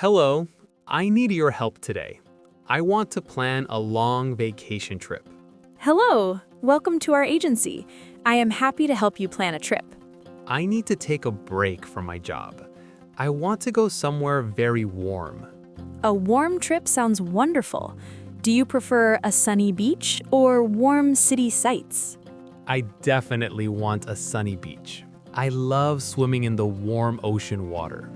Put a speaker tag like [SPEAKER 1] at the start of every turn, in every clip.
[SPEAKER 1] Hello, I need your help today. I want to plan a long vacation trip.
[SPEAKER 2] Hello, welcome to our agency. I am happy to help you plan a trip.
[SPEAKER 1] I need to take a break from my job. I want to go somewhere very warm.
[SPEAKER 2] A warm trip sounds wonderful. Do you prefer a sunny beach or warm city sights?
[SPEAKER 1] I definitely want a sunny beach. I love swimming in the warm ocean water.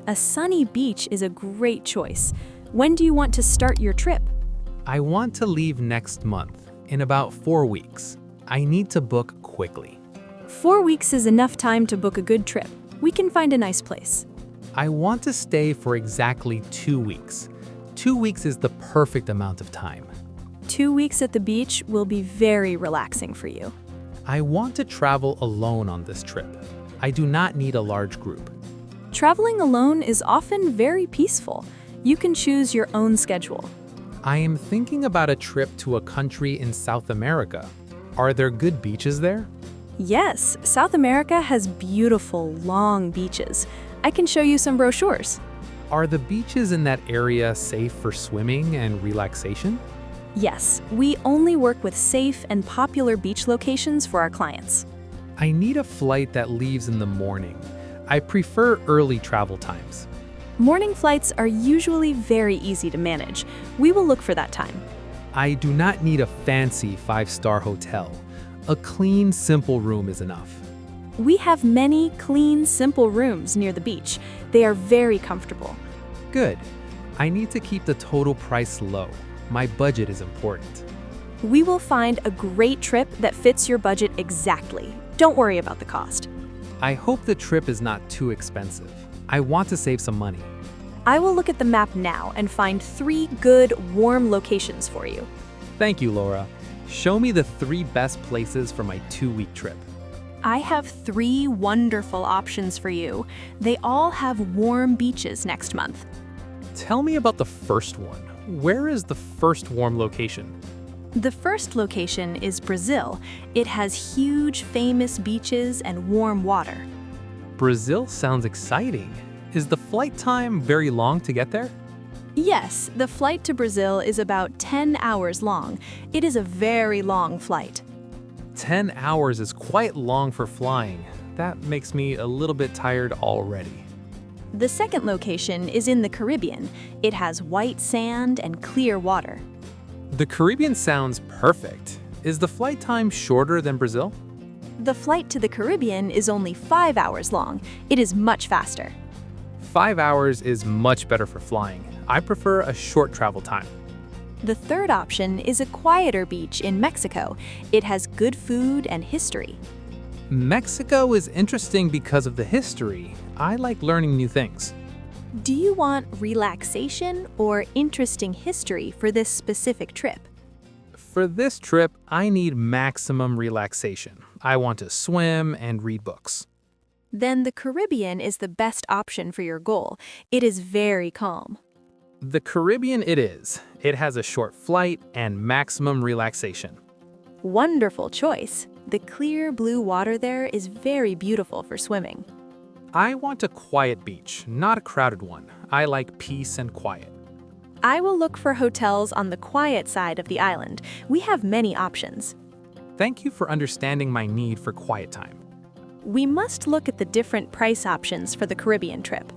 [SPEAKER 2] A sunny beach is a great choice. When do you want to start your trip?
[SPEAKER 1] I want to leave next month, in about 4 weeks. I need to book quickly.
[SPEAKER 2] 4 weeks is enough time to book a good trip. We can find a nice place.
[SPEAKER 1] I want to stay for exactly 2 weeks. 2 weeks is the perfect amount of time.
[SPEAKER 2] 2 weeks at the beach will be very relaxing for you.
[SPEAKER 1] I want to travel alone on this trip. I do not need a large group.
[SPEAKER 2] Traveling alone is often very peaceful. You can choose your own schedule.
[SPEAKER 1] I am thinking about a trip to a country in South America. Are there good beaches there?
[SPEAKER 2] Yes, South America has beautiful, long beaches. I can show you some brochures.
[SPEAKER 1] Are the beaches in that area safe for swimming and relaxation?
[SPEAKER 2] Yes, we only work with safe and popular beach locations for our clients.
[SPEAKER 1] I need a flight that leaves in the morning. I prefer early travel times.
[SPEAKER 2] Morning flights are usually very easy to manage. We will look for that time.
[SPEAKER 1] I do not need a fancy 5-star hotel. A clean, simple room is enough.
[SPEAKER 2] We have many clean, simple rooms near the beach. They are very comfortable.
[SPEAKER 1] Good. I need to keep the total price low. My budget is important.
[SPEAKER 2] We will find a great trip that fits your budget exactly. Don't worry about the cost.
[SPEAKER 1] I hope the trip is not too expensive. I want to save some money.
[SPEAKER 2] I will look at the map now and find 3 good, warm locations for you.
[SPEAKER 1] Thank you, Laura. Show me the 3 best places for my 2-week trip.
[SPEAKER 2] I have 3 wonderful options for you. They all have warm beaches next month.
[SPEAKER 1] Tell me about the first one. Where is the first warm location?
[SPEAKER 2] The first location is Brazil. It has huge, famous beaches and warm water.
[SPEAKER 1] Brazil sounds exciting. Is the flight time very long to get there?
[SPEAKER 2] Yes, the flight to Brazil is about 10 hours long. It is a very long flight.
[SPEAKER 1] 10 hours is quite long for flying. That makes me a little bit tired already.
[SPEAKER 2] The second location is in the Caribbean. It has white sand and clear water.
[SPEAKER 1] The Caribbean sounds perfect. Is the flight time shorter than Brazil?
[SPEAKER 2] The flight to the Caribbean is only 5 hours long. It is much faster.
[SPEAKER 1] 5 hours is much better for flying. I prefer a short travel time.
[SPEAKER 2] The third option is a quieter beach in Mexico. It has good food and history.
[SPEAKER 1] Mexico is interesting because of the history. I like learning new things.
[SPEAKER 2] Do you want relaxation or interesting history for this specific trip?
[SPEAKER 1] For this trip, I need maximum relaxation. I want to swim and read books.
[SPEAKER 2] Then the Caribbean is the best option for your goal. It is very calm.
[SPEAKER 1] The Caribbean it is. It has a short flight and maximum relaxation.
[SPEAKER 2] Wonderful choice. The clear blue water there is very beautiful for swimming.
[SPEAKER 1] I want a quiet beach, not a crowded one. I like peace and quiet.
[SPEAKER 2] I will look for hotels on the quiet side of the island. We have many options.
[SPEAKER 1] Thank you for understanding my need for quiet time.
[SPEAKER 2] We must look at the different price options for the Caribbean trip.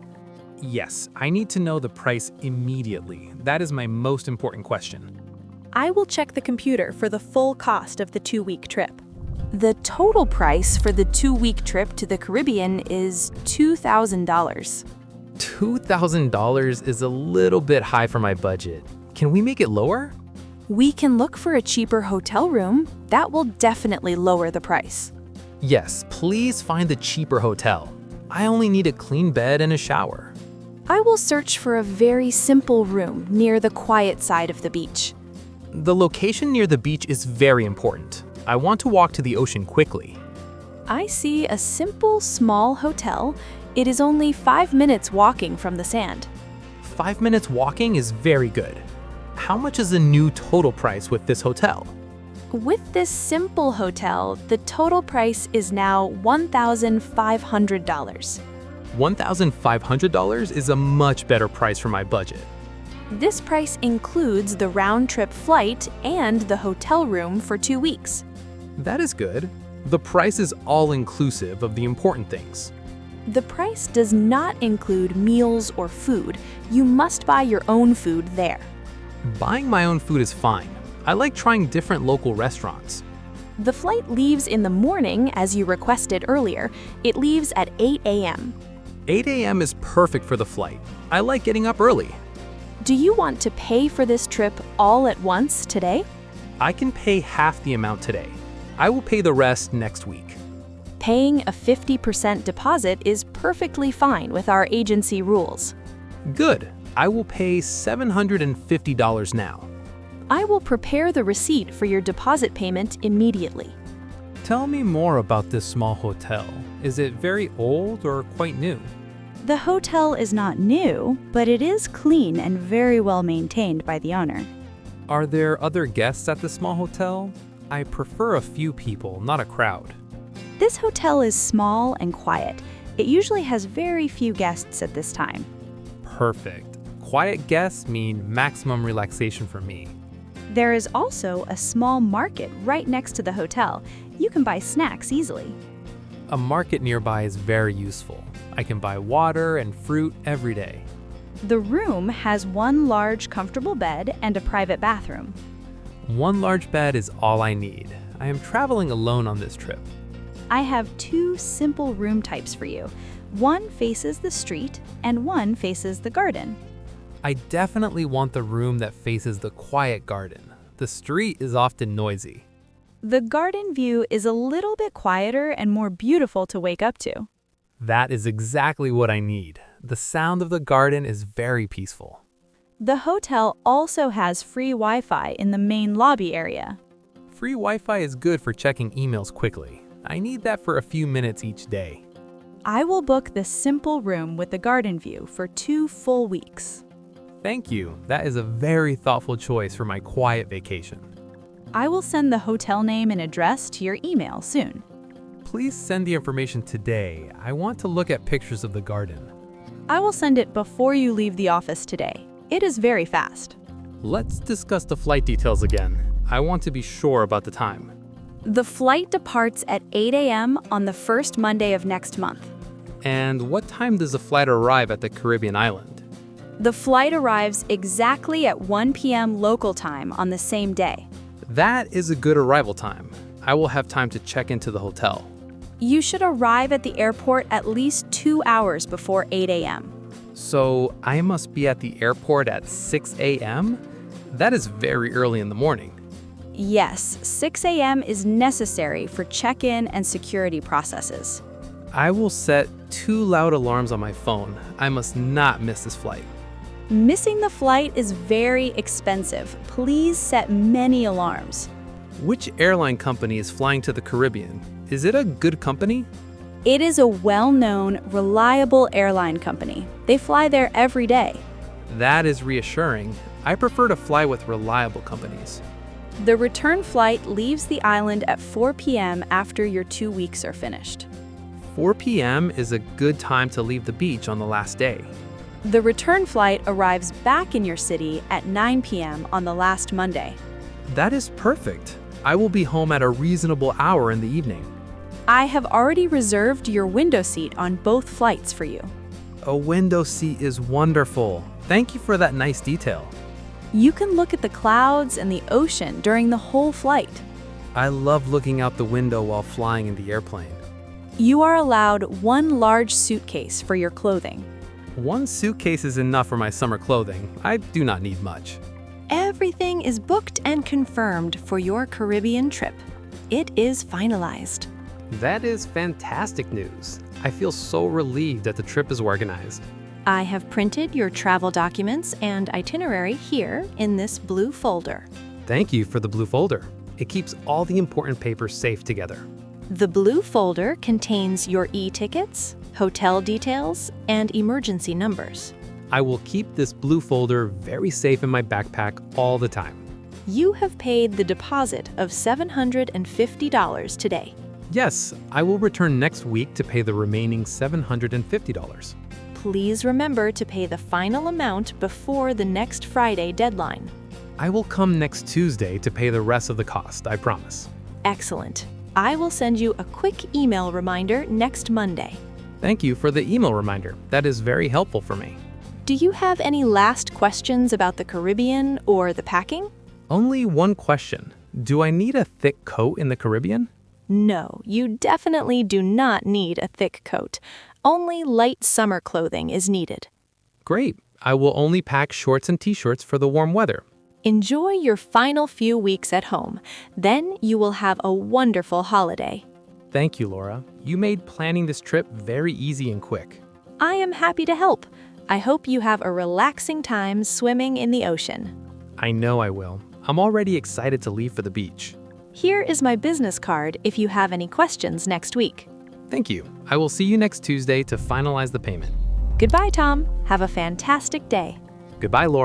[SPEAKER 1] Yes, I need to know the price immediately. That is my most important question.
[SPEAKER 2] I will check the computer for the full cost of the 2-week trip. The total price for the 2-week trip to the Caribbean is $2,000.
[SPEAKER 1] $2,000 is a little bit high for my budget. Can we make it lower?
[SPEAKER 2] We can look for a cheaper hotel room. That will definitely lower the price.
[SPEAKER 1] Yes, please find the cheaper hotel. I only need a clean bed and a shower.
[SPEAKER 2] I will search for a very simple room near the quiet side of the beach.
[SPEAKER 1] The location near the beach is very important. I want to walk to the ocean quickly.
[SPEAKER 2] I see a simple, small hotel. It is only 5 minutes walking from the sand.
[SPEAKER 1] 5 minutes walking is very good. How much is the new total price with this hotel?
[SPEAKER 2] With this simple hotel, the total price is now $1,500.
[SPEAKER 1] $1,500 is a much better price for my budget.
[SPEAKER 2] This price includes the round-trip flight and the hotel room for 2 weeks.
[SPEAKER 1] That is good. The price is all-inclusive of the important things.
[SPEAKER 2] The price does not include meals or food. You must buy your own food there.
[SPEAKER 1] Buying my own food is fine. I like trying different local restaurants.
[SPEAKER 2] The flight leaves in the morning as you requested earlier. It leaves at 8 a.m.
[SPEAKER 1] 8 a.m. is perfect for the flight. I like getting up early.
[SPEAKER 2] Do you want to pay for this trip all at once today?
[SPEAKER 1] I can pay half the amount today. I will pay the rest next week.
[SPEAKER 2] Paying a 50% deposit is perfectly fine with our agency rules.
[SPEAKER 1] Good. I will pay $750 now.
[SPEAKER 2] I will prepare the receipt for your deposit payment immediately.
[SPEAKER 1] Tell me more about this small hotel. Is it very old or quite new?
[SPEAKER 3] The hotel is not new, but it is clean and very well maintained by the owner.
[SPEAKER 1] Are there other guests at the small hotel? I prefer a few people, not a crowd.
[SPEAKER 3] This hotel is small and quiet. It usually has very few guests at this time.
[SPEAKER 1] Perfect. Quiet guests mean maximum relaxation for me.
[SPEAKER 3] There is also a small market right next to the hotel. You can buy snacks easily.
[SPEAKER 1] A market nearby is very useful. I can buy water and fruit every day.
[SPEAKER 3] The room has one large comfortable bed and a private bathroom.
[SPEAKER 1] One large bed is all I need. I am traveling alone on this trip.
[SPEAKER 3] I have 2 simple room types for you. One faces the street and one faces the garden.
[SPEAKER 1] I definitely want the room that faces the quiet garden. The street is often noisy.
[SPEAKER 3] The garden view is a little bit quieter and more beautiful to wake up to.
[SPEAKER 1] That is exactly what I need. The sound of the garden is very peaceful.
[SPEAKER 3] The hotel also has free Wi-Fi in the main lobby area.
[SPEAKER 1] Free Wi-Fi is good for checking emails quickly. I need that for a few minutes each day.
[SPEAKER 3] I will book the simple room with the garden view for 2 full weeks.
[SPEAKER 1] Thank you. That is a very thoughtful choice for my quiet vacation.
[SPEAKER 3] I will send the hotel name and address to your email soon.
[SPEAKER 1] Please send the information today. I want to look at pictures of the garden.
[SPEAKER 3] I will send it before you leave the office today. It is very fast.
[SPEAKER 1] Let's discuss the flight details again. I want to be sure about the time.
[SPEAKER 2] The flight departs at 8 a.m. on the first Monday of next month.
[SPEAKER 1] And what time does the flight arrive at the Caribbean island?
[SPEAKER 2] The flight arrives exactly at 1 p.m. local time on the same day.
[SPEAKER 1] That is a good arrival time. I will have time to check into the hotel.
[SPEAKER 2] You should arrive at the airport at least 2 hours before 8 a.m.
[SPEAKER 1] So I must be at the airport at 6 a.m.? That is very early in the morning.
[SPEAKER 2] Yes, 6 a.m. is necessary for check-in and security processes.
[SPEAKER 1] I will set 2 loud alarms on my phone. I must not miss this flight.
[SPEAKER 2] Missing the flight is very expensive. Please set many alarms.
[SPEAKER 1] Which airline company is flying to the Caribbean? Is it a good company?
[SPEAKER 2] It is a well-known, reliable airline company. They fly there every day.
[SPEAKER 1] That is reassuring. I prefer to fly with reliable companies.
[SPEAKER 2] The return flight leaves the island at 4 p.m. after your 2 weeks are finished.
[SPEAKER 1] 4 p.m. is a good time to leave the beach on the last day.
[SPEAKER 2] The return flight arrives back in your city at 9 p.m. on the last Monday.
[SPEAKER 1] That is perfect. I will be home at a reasonable hour in the evening.
[SPEAKER 2] I have already reserved your window seat on both flights for you.
[SPEAKER 1] A window seat is wonderful. Thank you for that nice detail.
[SPEAKER 2] You can look at the clouds and the ocean during the whole flight.
[SPEAKER 1] I love looking out the window while flying in the airplane.
[SPEAKER 2] You are allowed 1 large suitcase for your clothing.
[SPEAKER 1] 1 suitcase is enough for my summer clothing. I do not need much.
[SPEAKER 2] Everything is booked and confirmed for your Caribbean trip. It is finalized.
[SPEAKER 1] That is fantastic news. I feel so relieved that the trip is organized.
[SPEAKER 2] I have printed your travel documents and itinerary here in this blue folder.
[SPEAKER 1] Thank you for the blue folder. It keeps all the important papers safe together.
[SPEAKER 2] The blue folder contains your e-tickets, hotel details, and emergency numbers.
[SPEAKER 1] I will keep this blue folder very safe in my backpack all the time.
[SPEAKER 2] You have paid the deposit of $750 today.
[SPEAKER 1] Yes, I will return next week to pay the remaining $750.
[SPEAKER 2] Please remember to pay the final amount before the next Friday deadline.
[SPEAKER 1] I will come next Tuesday to pay the rest of the cost, I promise.
[SPEAKER 2] Excellent. I will send you a quick email reminder next Monday.
[SPEAKER 1] Thank you for the email reminder. That is very helpful for me.
[SPEAKER 2] Do you have any last questions about the Caribbean or the packing?
[SPEAKER 1] Only one question. Do I need a thick coat in the Caribbean?
[SPEAKER 2] No, you definitely do not need a thick coat. Only light summer clothing is needed.
[SPEAKER 1] Great. I will only pack shorts and t-shirts for the warm weather.
[SPEAKER 2] Enjoy your final few weeks at home. Then you will have a wonderful holiday.
[SPEAKER 1] Thank you, Laura. You made planning this trip very easy and quick.
[SPEAKER 2] I am happy to help. I hope you have a relaxing time swimming in the ocean.
[SPEAKER 1] I know I will. I'm already excited to leave for the beach.
[SPEAKER 2] Here is my business card if you have any questions next week.
[SPEAKER 1] Thank you. I will see you next Tuesday to finalize the payment.
[SPEAKER 2] Goodbye, Tom. Have a fantastic day.
[SPEAKER 1] Goodbye, Laura.